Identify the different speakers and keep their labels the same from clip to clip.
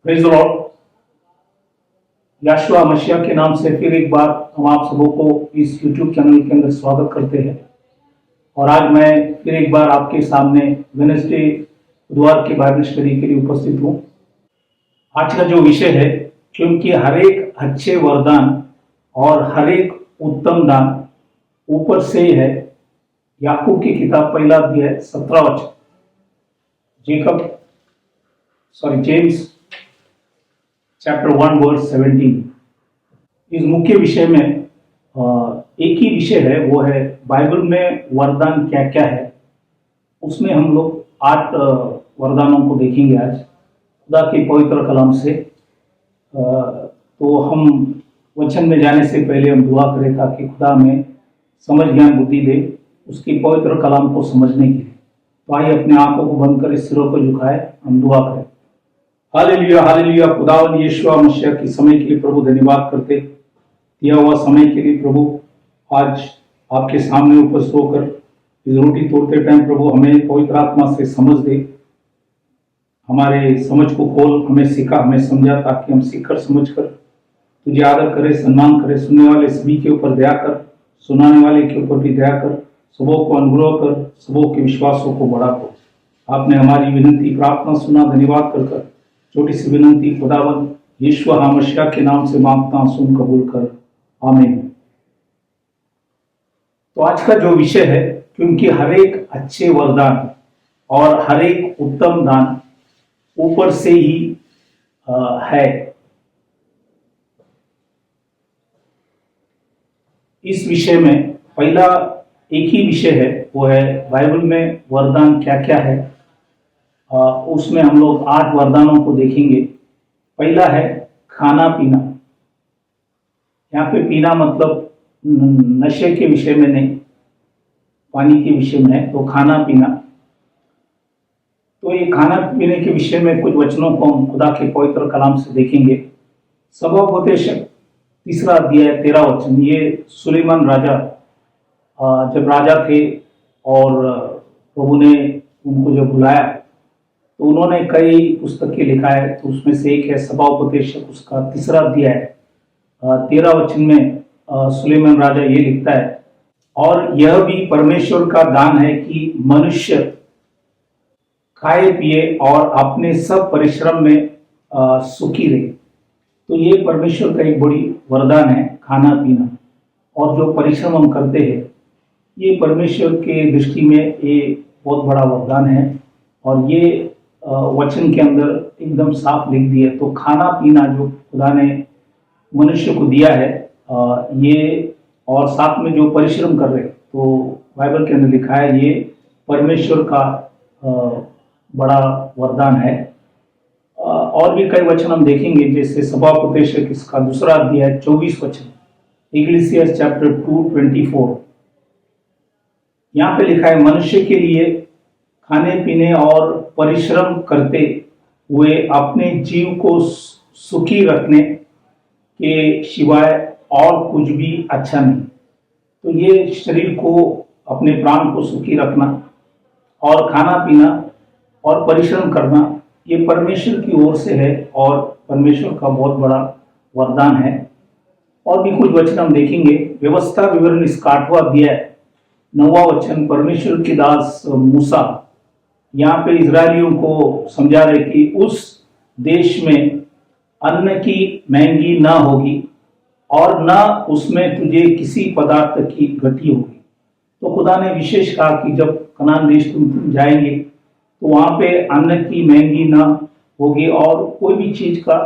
Speaker 1: Praise the Lord. Yehoshua मसीह के नाम से फिर एक बार हम आप सबों को इस YouTube चैनल के अंदर स्वागत करते हैं। और आज मैं फिर एक बार आपके सामने वेडनेसडे बुधवार के बाइबल स्टडी के लिए उपस्थित हूँ। आज का जो विषय है, क्योंकि हर एक अच्छे वरदान और हर एक उत्तम दान ऊपर से ही है। याकूब की किताब पहला अध्याय 17 वचन। James chapter 1 verse 17। इस मुख्य विषय में एक ही विषय है, वो है बाइबल में वरदान क्या क्या है। उसमें हम लोग 8 वरदानों को देखेंगे आज खुदा के पवित्र कलाम से। तो हम वचन में जाने से पहले हम दुआ करें ताकि खुदा हमें समझ ज्ञान बुद्धि दे उसकी पवित्र कलाम को समझने के लिए। तो आइए अपने आंखों को बंद कर सिरों को झुकाए, हम दुआ करें। Hallelujah hallelujah. खुदावन यहोशुआ मसीह के समय के लिए प्रभु धन्यवाद करते, दिया हुआ समय के लिए प्रभु आज आपके सामने उपस्थित होकर इस रोटी तोड़ते टाइम प्रभु हमें पवित्र आत्मा से समझ दे, हमारे समझ को खोल, हमें सिखा, हमें समझा, ताकि हम सीखकर समझकर तुझे आदर करें, सम्मान करें। सुनने वाले सभी के ऊपर दया कर, सुनाने वाले के ऊपर भी दया कर, सबों को अनुग्रह कर, सबों के विश्वासों को बढ़ा कर। आपने हमारी विनती प्रार्थना सुना, धन्यवाद कर छोटी सी विनती खुदावन यहोशुआ मसीह के नाम से मांगता हूं, सुन कबूल कर, आमीन। तो आज का जो विषय है, क्योंकि हर एक अच्छे वरदान और हर एक उत्तम दान ऊपर से ही है। इस विषय में पहला एक ही विषय है, वो है बाइबल में वरदान क्या क्या है। उसमें हम लोग 8 वरदानों को देखेंगे। पहला है खाना पीना। यहाँ पे पीना मतलब नशे के विषय में नहीं, पानी के विषय में है। तो खाना पीना, तो ये खाना पीने के विषय में कुछ वचनों को हम खुदा के पवित्र कलाम से देखेंगे। सभापदेश 3 अध्याय 13 वचन। ये सुलेमान राजा जब राजा थे और प्रभु ने उनको जब बुलाया तो उन्होंने कई पुस्तकें लिखा है। तो उसमें से एक है सभापदेशक, उसका 3 अध्याय 13 वचन में सुलेमान राजा ये लिखता है, और यह भी परमेश्वर का दान है कि मनुष्य खाए पिए और अपने सब परिश्रम में सुखी रहे। तो ये परमेश्वर का एक बड़ी वरदान है, खाना पीना। और जो परिश्रम हम करते हैं, ये परमेश्वर के दृष्टि में ये बहुत बड़ा वरदान है। और ये वचन के अंदर एकदम साफ लिख दिया। तो खाना पीना जो खुदा ने मनुष्य को दिया है, ये, और साथ में जो परिश्रम कर रहे, तो बाइबल के अंदर लिखा है ये परमेश्वर का बड़ा वरदान है। और भी कई वचन हम देखेंगे, जैसे सभापदेशक इसका 2 अध्याय 24 वचन, इक्लेसियास चैप्टर 2:24। यहाँ पे लिखा है, मनुष्य के लिए खाने पीने और परिश्रम करते हुए अपने जीव को सुखी रखने के सिवाय और कुछ भी अच्छा नहीं। तो ये शरीर को, अपने प्राण को सुखी रखना और खाना पीना और परिश्रम करना, ये परमेश्वर की ओर से है और परमेश्वर का बहुत बड़ा वरदान है। और भी कुछ वचन हम देखेंगे। व्यवस्था विवरण इसका 8वां अध्याय 9वां वचन। परमेश्वर के दास मूसा यहाँ पे इजरायलियों को समझा रहे कि उस देश में अन्न की महंगी ना होगी और ना उसमें तुझे किसी पदार्थ की घटी होगी। तो खुदा ने विशेष कहा कि जब कनान देश तुम जाएंगे तो वहाँ पे अन्न की महंगी ना होगी और कोई भी चीज का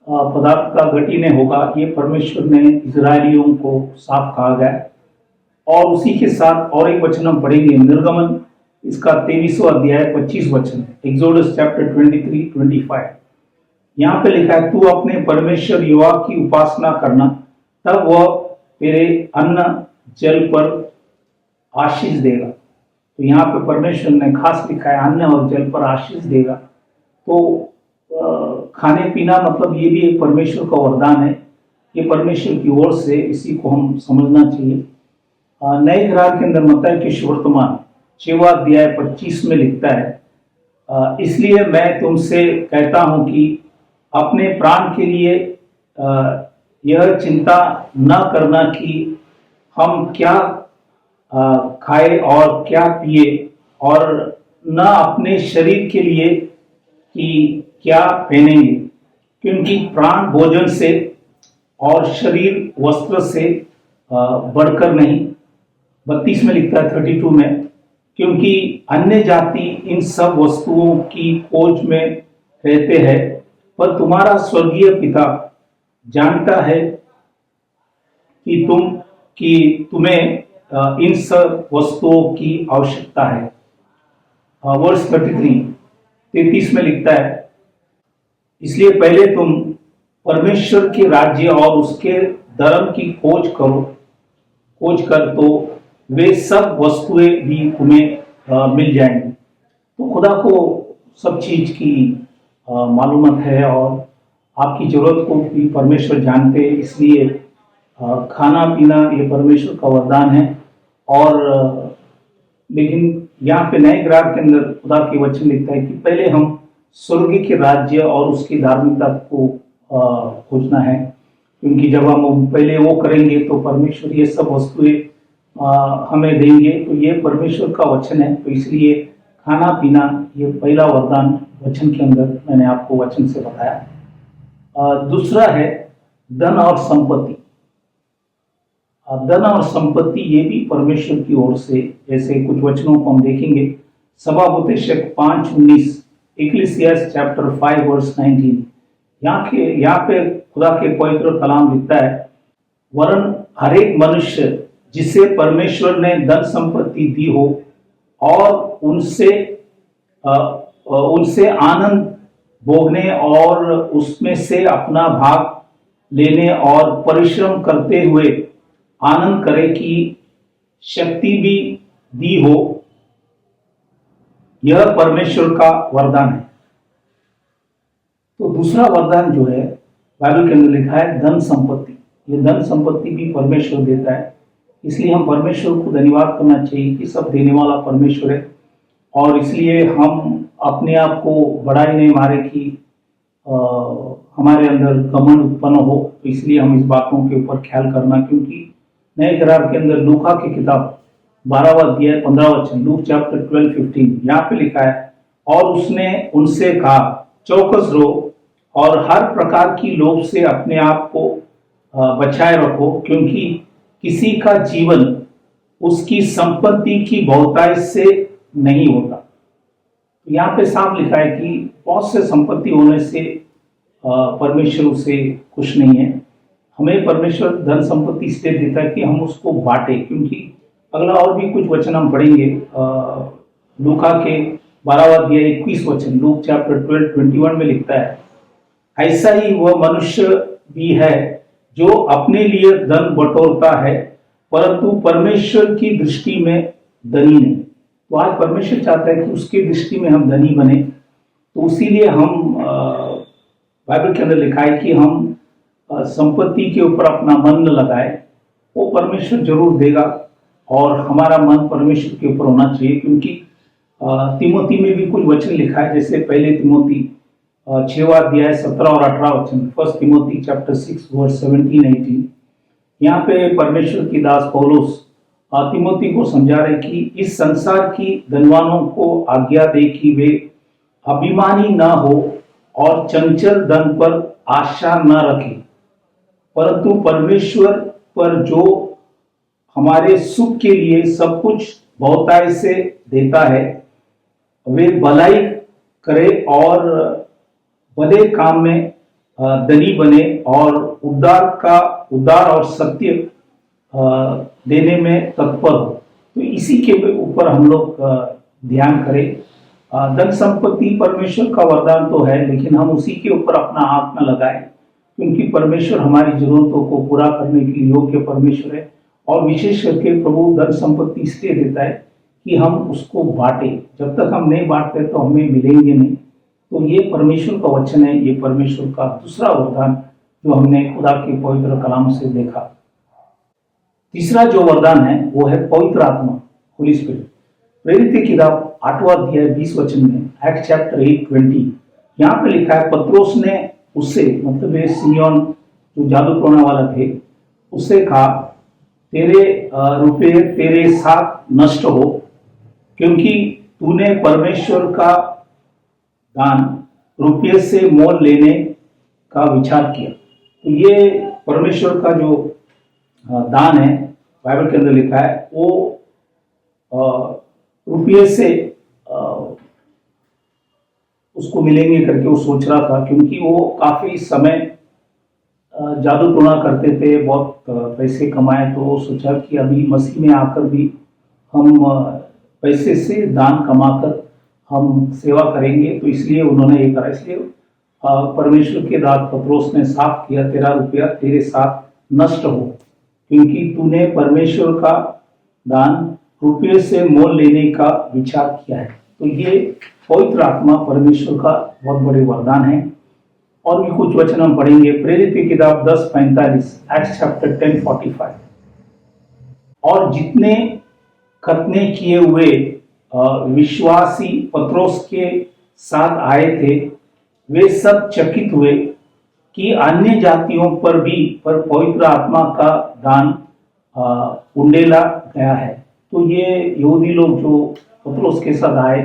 Speaker 1: पदार्थ का घटी नहीं होगा। ये परमेश्वर ने इजरायलियों को साफ कहा गया। और उसी के साथ और एक वचन हम पढ़ेंगे, निर्गमन इसका 23वां अध्याय 25 वचन, एक्सोडस चैप्टर 23:25। यहाँ पे लिखा है, तू अपने परमेश्वर यहोवा की उपासना करना, तब वह तेरे अन्न जल पर आशीष देगा। तो यहाँ पे परमेश्वर ने खास लिखा है अन्न और जल पर आशीष देगा। तो खाने पीना मतलब ये भी एक परमेश्वर का वरदान है, ये परमेश्वर की ओर से, इसी को हम समझना चाहिए। नए करार के अंदर मत्ती के सुवर्तमान 6वां अध्याय 25 में लिखता है, इसलिए मैं तुमसे कहता हूं कि अपने प्राण के लिए यह चिंता न करना कि हम क्या खाए और क्या पिए, और न अपने शरीर के लिए कि क्या पहनेंगे, क्योंकि प्राण भोजन से और शरीर वस्त्र से बढ़कर नहीं। 32 में लिखता है, 32 में, क्योंकि अन्य जाति इन सब वस्तुओं की खोज में रहते हैं, पर तुम्हारा स्वर्गीय पिता जानता है कि तुम्हें इन सब वस्तुओं की आवश्यकता है। वर्ष 33 में लिखता है, इसलिए पहले तुम परमेश्वर के राज्य और उसके धर्म की खोज कर तो वे सब वस्तुएं भी तुम्हें मिल जाएंगी। तो खुदा को सब चीज की मालूमत है और आपकी जरूरत को भी परमेश्वर जानते हैं, इसलिए खाना पीना ये परमेश्वर का वरदान है। और लेकिन यहाँ पे नए ग्राम के अंदर खुदा के वचन लिखता है कि पहले हम स्वर्ग के राज्य और उसकी धार्मिकता को खोजना है, क्योंकि जब हम पहले वो करेंगे तो परमेश्वर ये सब वस्तुएं हमें देंगे। तो ये परमेश्वर का वचन है, तो इसलिए खाना पीना ये पहला वरदान वचन के अंदर मैंने आपको वचन से बताया। दूसरा है धन और संपत्ति। धन और संपत्ति ये भी परमेश्वर की ओर से, जैसे कुछ वचनों को हम देखेंगे। सभापतिशक 5:19, इक्लेसियास चैप्टर 5 वर्स 19, यहाँ पे खुदा के पवित्र कलाम लिखता है, वरन हर एक मनुष्य जिसे परमेश्वर ने धन संपत्ति दी हो और उनसे आनंद भोगने और उसमें से अपना भाग लेने और परिश्रम करते हुए आनंद करे की शक्ति भी दी हो, यह परमेश्वर का वरदान है। तो दूसरा वरदान जो है बाइबल के अंदर लिखा है धन संपत्ति। ये धन संपत्ति भी परमेश्वर देता है, इसलिए हम परमेश्वर को धन्यवाद करना चाहिए कि सब देने वाला परमेश्वर है। और इसलिए हम अपने आप को बढ़ाई नहीं मारे कि हमारे अंदर घमंड उत्पन्न हो, तो इसलिए हम इस बातों के ऊपर ख्याल करना, क्योंकि नए करार के अंदर लूका की किताब 12वां अध्याय 15 वचन, लूक चैप्टर 12:15, यहाँ पे लिखा है, और उसने उनसे कहा, चौकस रहो और हर प्रकार की लोभ से अपने आप को बचाए रखो, क्योंकि किसी का जीवन उसकी संपत्ति की बहुतायत से नहीं होता। यहाँ पे साफ लिखा है कि बहुत से संपत्ति होने से परमेश्वर उसे खुश नहीं है। हमें परमेश्वर धन संपत्ति इसलिए देता है कि हम उसको बांटे, क्योंकि अगला और भी कुछ वचन हम पढ़ेंगे। लूका के 12वां अध्याय 21 वचन, लूक चैप्टर 12:21 में लिखता है, ऐसा ही वह मनुष्य भी है जो अपने लिए धन बटोरता है, परंतु परमेश्वर की दृष्टि में धनी नहीं। तो आज परमेश्वर चाहता है कि उसकी दृष्टि में हम धनी बने, तो इसीलिए हम बाइबल के अंदर लिखा है कि हम संपत्ति के ऊपर अपना मन न लगाए, वो परमेश्वर जरूर देगा, और हमारा मन परमेश्वर के ऊपर होना चाहिए। क्योंकि तिमोथी में भी कुछ वचन लिखा है, जैसे पहले तिमोथी 6वां अध्याय 17 और 18 वचन, 1 तिमोथी चैप्टर 6 वर्स 17-18, यहाँ पे परमेश्वर की दास पौलुस तिमोथी को समझा रहे कि इस संसार की धनवानों को आज्ञा दे कि वे अभिमानी न हो और चंचल धन पर आशा न रखें, परंतु परमेश्वर पर जो हमारे सुख के लिए सब कुछ बहुतायत से देता है, वे भलाई करे और भले काम में धनी बने और उदार और सत्य देने में तत्पर हो। तो इसी के ऊपर हम लोग ध्यान करें। धन संपत्ति परमेश्वर का वरदान तो है, लेकिन हम उसी के ऊपर अपना हाथ न लगाएं, क्योंकि परमेश्वर हमारी जरूरतों को पूरा करने के लिए योग्य परमेश्वर है। और विशेष करके प्रभु धन संपत्ति इसलिए देता है कि हम उसको बांटे। जब तक हम नहीं बांटते तो हमें मिलेंगे नहीं। तो ये परमेश्वर का वचन है, ये परमेश्वर का दूसरा वरदान जो हमने खुदा के पवित्र कलाम से देखा। तीसरा जो वरदान है वो है पवित्र आत्मा, होली स्पिरिट। प्रेरित की किताब 8वां अध्याय 20 वचन में, एक्ट चैप्टर 8:20, यहाँ पे लिखा है, पत्रोस ने उससे, मतलब ये सिमियोन जो जादू टोना वाला थे, उससे कहा तेरे रुपये तेरे साथ नष्ट हो, क्योंकि तूने परमेश्वर का दान रुपये से मोल लेने का विचार किया। तो ये परमेश्वर का जो दान है, बाइबल के अंदर लिखा है, वो रुपये से उसको मिलेंगे करके वो सोच रहा था, क्योंकि वो काफी समय जादू टोना करते थे, बहुत पैसे कमाए। तो वो सोचा कि अभी मसीह में आकर भी हम पैसे से दान कमाकर हम सेवा करेंगे, तो इसलिए उन्होंने ये करा। इसलिए परमेश्वर के दास पत्रोस ने साफ किया, तेरा रुपया तेरे साथ नष्ट हो, क्योंकि तूने परमेश्वर का दान रुपये से मोल लेने का विचार किया है। तो ये पवित्र आत्मा परमेश्वर का बहुत बड़े वरदान है। और भी कुछ वचन हम पढ़ेंगे, प्रेरित की किताब 10:45, एक्ट्स चैप्टर 10:45। और जितने खतने किए हुए विश्वासी पत्रोस के साथ आए थे, वे सब चकित हुए कि अन्य जातियों पर भी पर पवित्र आत्मा का दान उंडेला गया है। तो ये यहूदी लोग जो पत्रोस के साथ आए,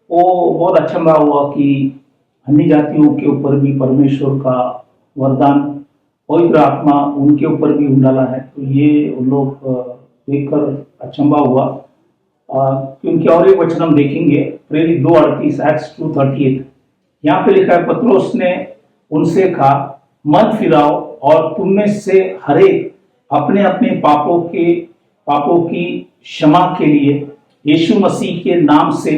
Speaker 1: वो बहुत अचंभा हुआ कि अन्य जातियों के ऊपर भी परमेश्वर का वरदान, पवित्र आत्मा उनके ऊपर भी उंडाला है। तो ये उन लोग देखकर अचंभा हुआ, क्योंकि और एक वचन हम देखेंगे, प्रेरित 2:38, एक्ट्स 2:38। यहाँ पे लिखा है, पत्रोस ने उनसे कहा, मन फिराओ और तुम में से हरेक अपने अपने पापों की क्षमा के लिए यीशु मसीह के नाम से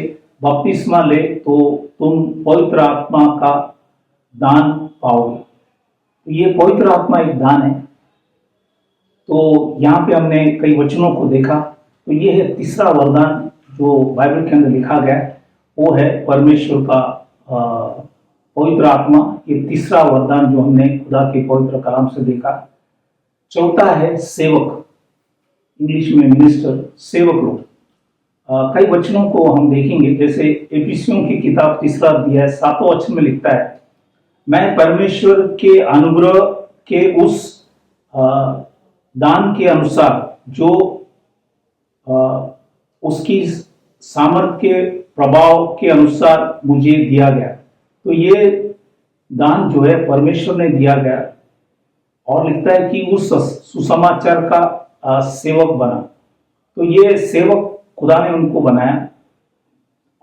Speaker 1: बपतिस्मा ले, तो तुम पवित्र आत्मा का दान पाओगे। तो ये पवित्र आत्मा एक दान है। तो यहाँ पे हमने कई वचनों को देखा। तो ये है तीसरा वरदान जो बाइबल के अंदर लिखा गया, वो है परमेश्वर का पवित्र आत्मा। ये तीसरा वरदान जो हमने खुदा के पवित्र कलाम से देखा। चौथा है सेवक, इंग्लिश में मिनिस्टर, सेवक लोग। कई वचनों को हम देखेंगे, जैसे एफिसियों की किताब 3 अध्याय 7वां वचन में लिखता है, मैं परमेश्वर के अनुग्रह के उस दान के अनुसार जो उसकी सामर्थ्य के प्रभाव के अनुसार मुझे दिया गया। तो ये दान जो है परमेश्वर ने दिया गया। और लिखता है कि उस सुसमाचार का सेवक बना। तो ये सेवक खुदा ने उनको बनाया,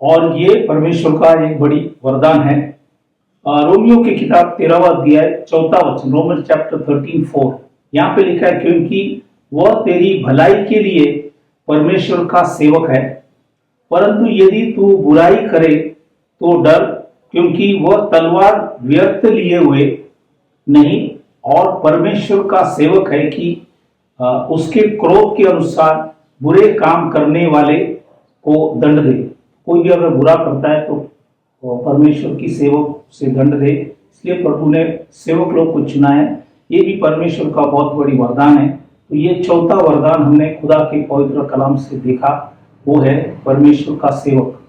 Speaker 1: और ये परमेश्वर का एक बड़ी वरदान है। रोमियो की किताब 13वां अध्याय 4वां वचन, रोमन चैप्टर 13:4, यहाँ पे लिखा है, क्योंकि वह तेरी भलाई के लिए परमेश्वर का सेवक है, परंतु यदि तू बुराई करे तो डर, क्योंकि वह तलवार व्यर्थ लिए हुए नहीं, और परमेश्वर का सेवक है कि उसके क्रोध के अनुसार बुरे काम करने वाले को दंड दे। कोई भी अगर बुरा करता है तो परमेश्वर की सेवक से दंड दे। इसलिए प्रभु ने सेवक लोग को चुना है। ये भी परमेश्वर का बहुत बड़ी वरदान है। तो ये चौथा वरदान हमने खुदा के पवित्र कलाम से देखा, वो है परमेश्वर का सेवक।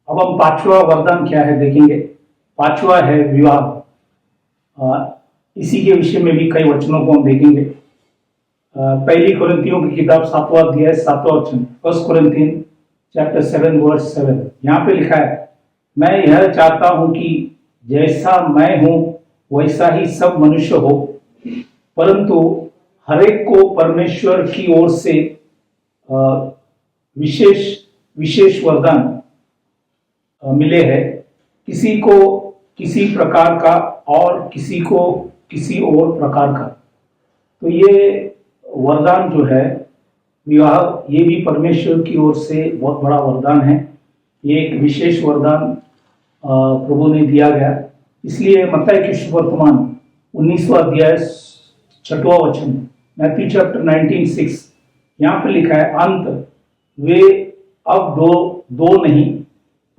Speaker 1: अब हम पांचवा वरदान क्या है देखेंगे। पांचवा है विवाह। इसी के विषय में भी कई वचनों को हम देखेंगे। पहली कुरिन्थियों की किताब 7वां अध्याय 7वां वचन, 1 कुरिन्थियन चैप्टर 7 वर्स 7, यहाँ पे लिखा है, मैं यह चाहता हूं कि जैसा मैं हूं वैसा ही सब मनुष्य हो, परंतु हरेक को परमेश्वर की ओर से विशेष वरदान मिले हैं, किसी को किसी प्रकार का और किसी को किसी और प्रकार का। तो ये वरदान जो है विवाह, ये भी परमेश्वर की ओर से बहुत बड़ा वरदान है। ये एक विशेष वरदान प्रभु ने दिया गया। इसलिए मत्ती के शुभ वर्तमान 19वां अध्याय 6वां वचन, मैथ्यू चैप्टर 19:6, यहाँ पे लिखा है, अंत वे अब दो नहीं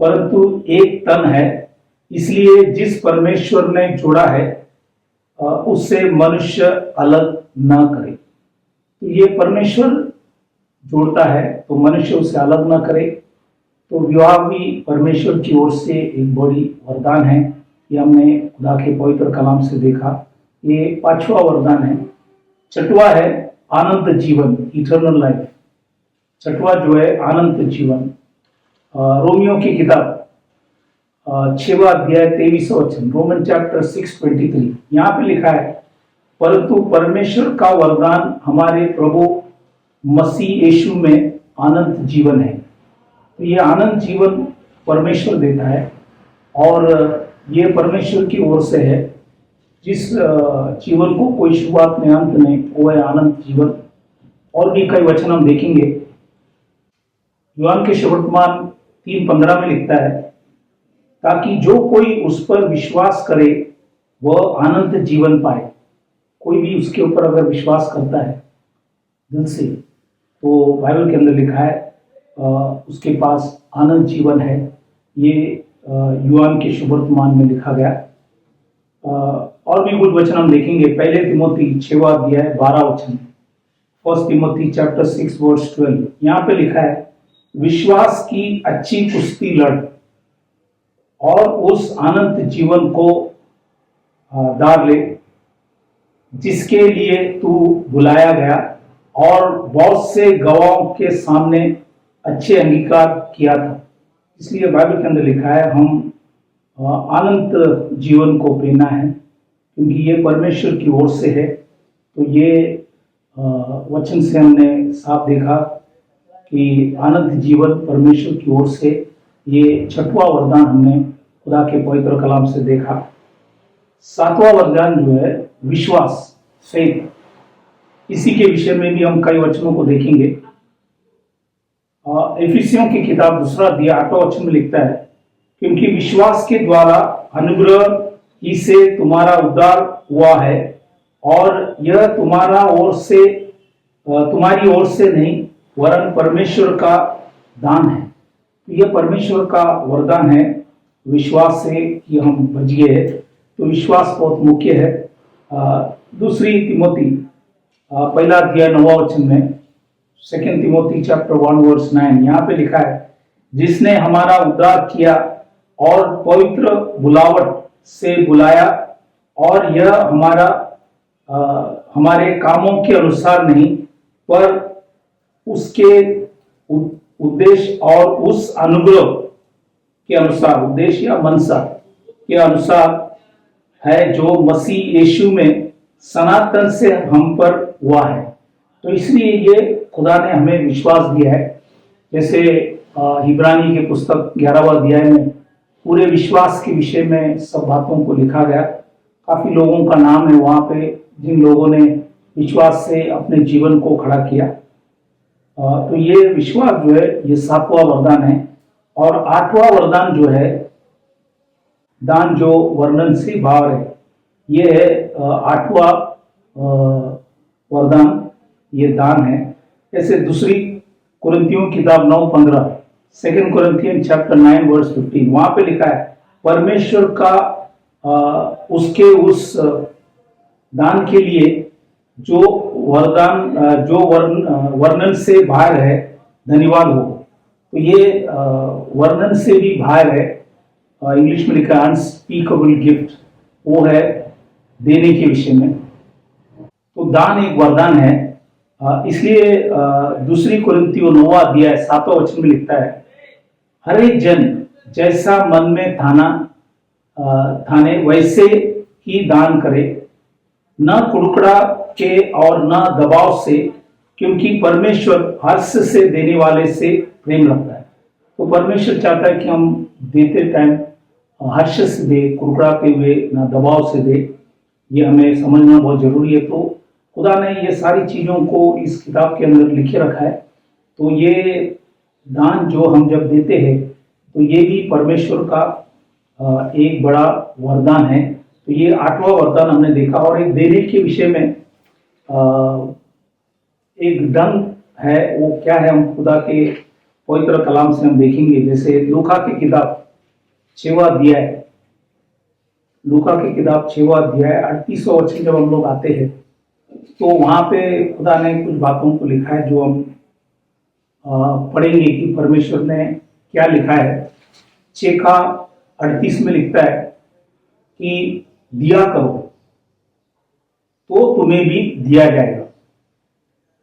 Speaker 1: परंतु एक तन है, इसलिए जिस परमेश्वर ने जोड़ा है उससे मनुष्य अलग न करे। तो ये परमेश्वर जोड़ता है तो मनुष्य उसे अलग न करे। तो विवाह भी परमेश्वर की ओर से एक बड़ी वरदान है। ये हमने खुदा के पवित्र कलाम से देखा। ये 5वां वरदान है। 6वां है अनंत जीवन, इटर्नल लाइफ। 6वां जो है अनंत जीवन। रोमियो की किताब 6वां अध्याय 23वां वचन, रोमन चैप्टर 6:23, यहाँ पे लिखा है, परंतु परमेश्वर का वरदान हमारे प्रभु मसीह यीशु में अनंत जीवन है। तो ये अनंत जीवन परमेश्वर देता है और ये परमेश्वर की ओर से है। जिस जीवन को कोई शुरुआत में अंत नहीं, वो है अनंत जीवन। और भी कई वचन हम देखेंगे। यूहन्ना के सुवर्तमान 3:15 में लिखता है, ताकि जो कोई उस पर विश्वास करे वह अनंत जीवन पाए। कोई भी उसके ऊपर अगर विश्वास करता है दिल से, तो बाइबल के अंदर लिखा है उसके पास अनंत जीवन है। ये यूहन्ना के सुवर्तमान में लिखा गया। और भी कुछ वचन हम देखेंगे। पहले तिमोथी 6वां अध्याय 12 वचन, 1 तिमोथी चैप्टर 6 वर्स 12, यहाँ पे लिखा है, विश्वास की अच्छी कुश्ती लड़ और उस अनंत जीवन को दार ले जिसके लिए तू बुलाया गया और बहुत से गवाहों के सामने अच्छे अंगीकार किया था। इसलिए बाइबल के अंदर लिखा है हम अनंत जीवन को पाना है, क्योंकि ये परमेश्वर की ओर से है। तो ये वचन से हमने साफ देखा कि अनंत जीवन परमेश्वर की ओर से। ये 6वां वरदान हमने खुदा के पवित्र कलाम से देखा। 7वां वरदान जो है विश्वास, फेथ, इसी के विषय में भी हम कई वचनों को देखेंगे। इफिसियों की किताब 2 अध्याय 8वां वचन में लिखता है, क्योंकि विश्वास के द्वारा अनुग्रह ही से तुम्हारा उद्धार हुआ है और यह तुम्हारी ओर से नहीं वरन परमेश्वर का दान है। यह परमेश्वर का वरदान है विश्वास से कि हम बच गए हैं। तो विश्वास बहुत मुख्य है। 2 तिमोथी 1 अध्याय 9वां वचन में, 2 तिमोथी चैप्टर 1 वर्स 9, यहाँ पे लिखा है, जिसने हमारा उद्धार किया और पवित्र बुलावट से बुलाया और यह हमारे कामों के अनुसार नहीं पर उसके उद्देश्य और उस अनुग्रह के अनुसार, उद्देश्य या मनसा के अनुसार है जो मसीह यीशु में सनातन से हम पर हुआ है। तो इसलिए ये खुदा ने हमें विश्वास दिया है। जैसे इब्रानी के पुस्तक 11वां अध्याय में पूरे विश्वास के विषय में सब बातों को लिखा गया। काफी लोगों का नाम है वहां पे जिन लोगों ने विश्वास से अपने जीवन को खड़ा किया। तो ये विश्वास जो है ये 7वां वरदान है। और 8वां वरदान जो है दान, जो वर्णन से भाव है, ये है 8वां वरदान, ये दान है। जैसे 2 कुरिन्थियों किताब 9:15, 2 कुरिन्थियन चैप्टर 9 वर्स 15, वहां पे लिखा है, परमेश्वर का उसके उस दान के लिए जो वर्णन से बाहर है, धन्यवाद हो। तो ये वर्णन से भी बाहर है। इंग्लिश में लिखा है अनस्पीकेबल गिफ्ट, वो है देने के विषय में। तो दान एक वरदान है। इसलिए 2 कुरिन्थियों 9वां अध्याय 7वां वचन में लिखता है, हर एक जन जैसा मन में ठाने वैसे ही दान करे, न कुड़कुड़ा के और न दबाव से, क्योंकि परमेश्वर हर्ष से देने वाले से प्रेम रखता है। तो परमेश्वर चाहता है कि हम देते टाइम हर्ष से दे, कुड़कुड़ाते हुए, न दबाव से दे। ये हमें समझना बहुत जरूरी है। तो खुदा ने ये सारी चीजों को इस किताब के अंदर लिखे रखा है। तो ये दान जो हम जब देते हैं तो ये भी परमेश्वर का एक बड़ा वरदान है। तो ये 8वां वरदान हमने देखा। और एक देने के विषय में एक ढंग है, वो क्या है हम खुदा के पवित्र कलाम से हम देखेंगे। जैसे लूका की किताब 6वां अध्याय, लूका की किताब 6वां अध्याय 38वां वचन जब हम लोग आते हैं तो वहां पे खुदा ने कुछ बातों को लिखा है जो हम पढ़ेंगे कि परमेश्वर ने क्या लिखा है। 6 का 38 में लिखता है, कि दिया करो तो तुम्हें भी दिया जाएगा।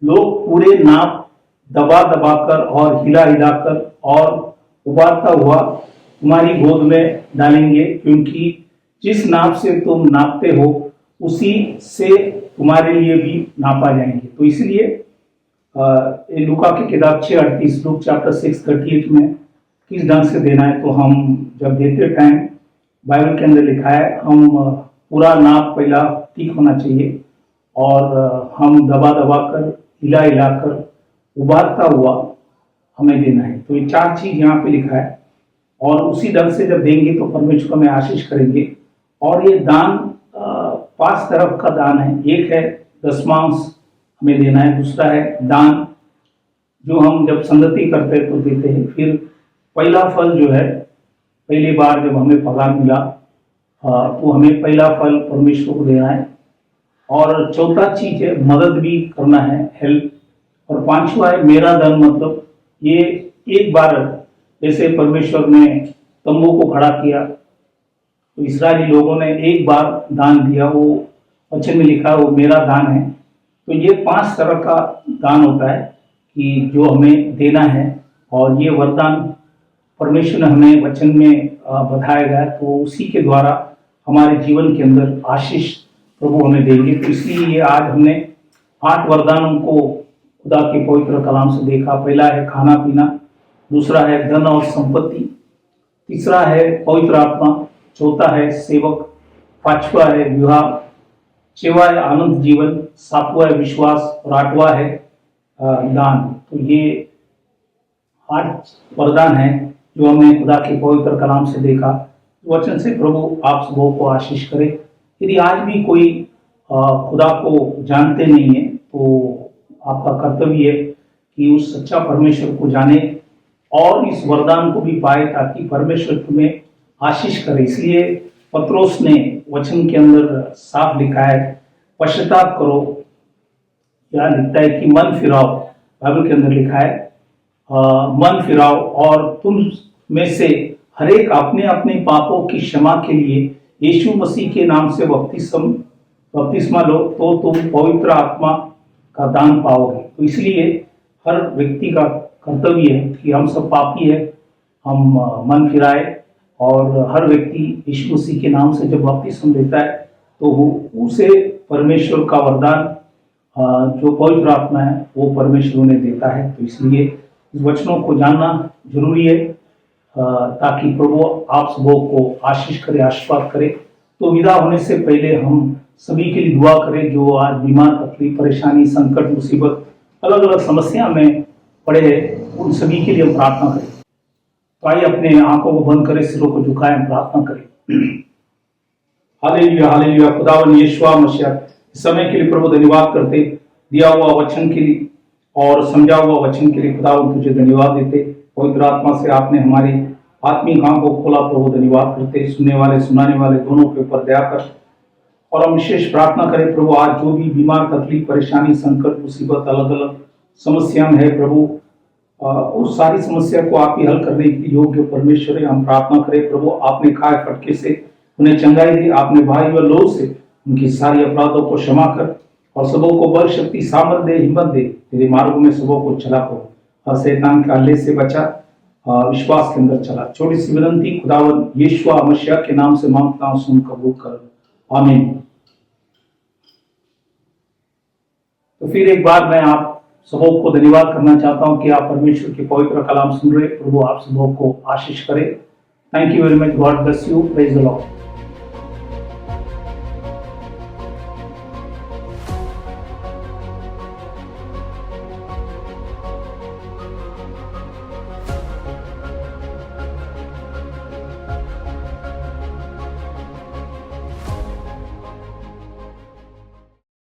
Speaker 1: लोग पूरे नाप दबा दबाकर और हिला हिलाकर और उबालता हुआ तुम्हारी गोद में डालेंगे, क्योंकि जिस नाप से तुम नापते हो उसी से तुम्हारे लिए भी नापा जाएंगे। तो इसलिए लूका की किताब 6:38, लूक चैप्टर 6:38 में किस ढंग से देना है, तो हम जब देते टाइम बाइबल के अंदर लिखा है हम पूरा नाप पहला ठीक होना चाहिए और हम दबा दबा कर हिला हिलाकर उबालता हुआ हमें देना है। तो ये 4 चीज यहाँ पे लिखा है और उसी ढंग से जब देंगे तो परमेश्वर में आशीष करेंगे। और ये दान 5 तरफ का दान है। एक है दशमांश हमें देना है, दूसरा है दान जो हम जब संगति करते हैं तो देते हैं, फिर पहला फल जो है पहली बार जब हमें पगार मिला तो हमें पहला फल परमेश्वर को देना है, और चौथा चीज है मदद भी करना है, हेल्प, और 5वां है मेरा धन। मतलब ये एक बार जैसे परमेश्वर ने तंबू को खड़ा किया तो इस्राएली लोगों ने एक बार दान दिया, वो वचन में लिखा वो मेरा दान है। तो ये 5 तरह का दान होता है कि जो हमें देना है, और ये वरदान परमेश्वर ने हमें वचन में बताया गया, तो उसी के द्वारा हमारे जीवन के अंदर आशीष प्रभु हमें देंगे। तो इसलिए आज हमने 8 वरदानों को खुदा के पवित्र कलाम से देखा। पहला है खाना पीना, दूसरा है धन और संपत्ति, तीसरा है पवित्र आत्मा, चौथा है सेवक, 5वां है विवाह, 6वां है आनंद जीवन, 7वां है विश्वास और 8वां है दान। तो ये 8 वरदान है जो हमने खुदा के पवित्र कलाम से देखा। वचन से प्रभु आप सबों को आशीष करे। यदि आज भी कोई खुदा को जानते नहीं है तो आपका कर्तव्य है कि उस सच्चा परमेश्वर को जाने और इस वरदान को भी पाए, ताकि परमेश्वर तुम्हें आशीष करे। इसलिए पत्रोस ने वचन के अंदर साफ लिखा है, पश्चाताप करो, या लिखता है कि मन फिराओ। बाइबल के अंदर लिखा है मन फिराओ और तुम में से हरेक अपने अपने पापों की क्षमा के लिए यीशु मसीह के नाम से बपतिस्मा लो, तो तुम पवित्र आत्मा का दान पाओगे। तो इसलिए हर व्यक्ति का कर्तव्य है कि हम सब पापी है, हम मन फिराए, और हर व्यक्ति यीशु मसीह के नाम से जब बपतिस्मा लेता है तो उसे परमेश्वर का वरदान जो पवित्र आत्मा है वो परमेश्वर उन्हें देता है। तो इसलिए इस वचनों को जानना जरूरी है ताकि प्रभु आप सबों को आशीष करे, आशीर्वाद करे। तो विदा होने से पहले हम सभी के लिए दुआ करें जो आज बीमार, तकलीफ, परेशानी, संकट, मुसीबत, अलग अलग समस्या में पड़े हैं, उन सभी के लिए हम प्रार्थना करें। तो आइए अपने आंखों को बंद करें, सिरों को झुकाएं, प्रार्थना करें। Hallelujah, hallelujah. खुदावन यीशु मसीह, इस समय के लिए प्रभु धन्यवाद करते, दिया हुआ वचन के लिए और समझा हुआ वचन के लिए खुदावन तुझे धन्यवाद देते। पवित्र आत्मा से आपने हमारी आत्मिक आंखों को खोला, प्रभु धन्यवाद करते। सुनने वाले सुनाने वाले दोनों के ऊपर दया कर, और हम विशेष प्रार्थना करें प्रभु आज जो भी बीमार, तकलीफ, परेशानी, संकट, मुसीबत, अलग अलग समस्या में है प्रभु, उस सारी समस्या को आप ही हल करने के लिए योग्य परमेश्वर है। हम प्रार्थना करें प्रभु आपने खाए फटके से उन्हें चंगाई दी, आपने भाई व लोग से उनकी सारी अपराधों को क्षमा कर और सबों को बल, शक्ति, सामर्थ दे, हिम्मत दे, तेरे मार्गों में सबों को चला करो और शैतान के हल्ले से बचा, विश्वास के अंदर चला। छोटी सी विनंती खुदावन यीशु मसीह के नाम से मांगता हूं, सुन कबूल कर, आमीन। तो फिर एक बार मैं आप सबों को धन्यवाद करना चाहता हूं कि आप परमेश्वर के पवित्र कलाम सुन रहे। प्रभु आप सबों को आशीष करे। Thank you very much, God bless you, praise the Lord.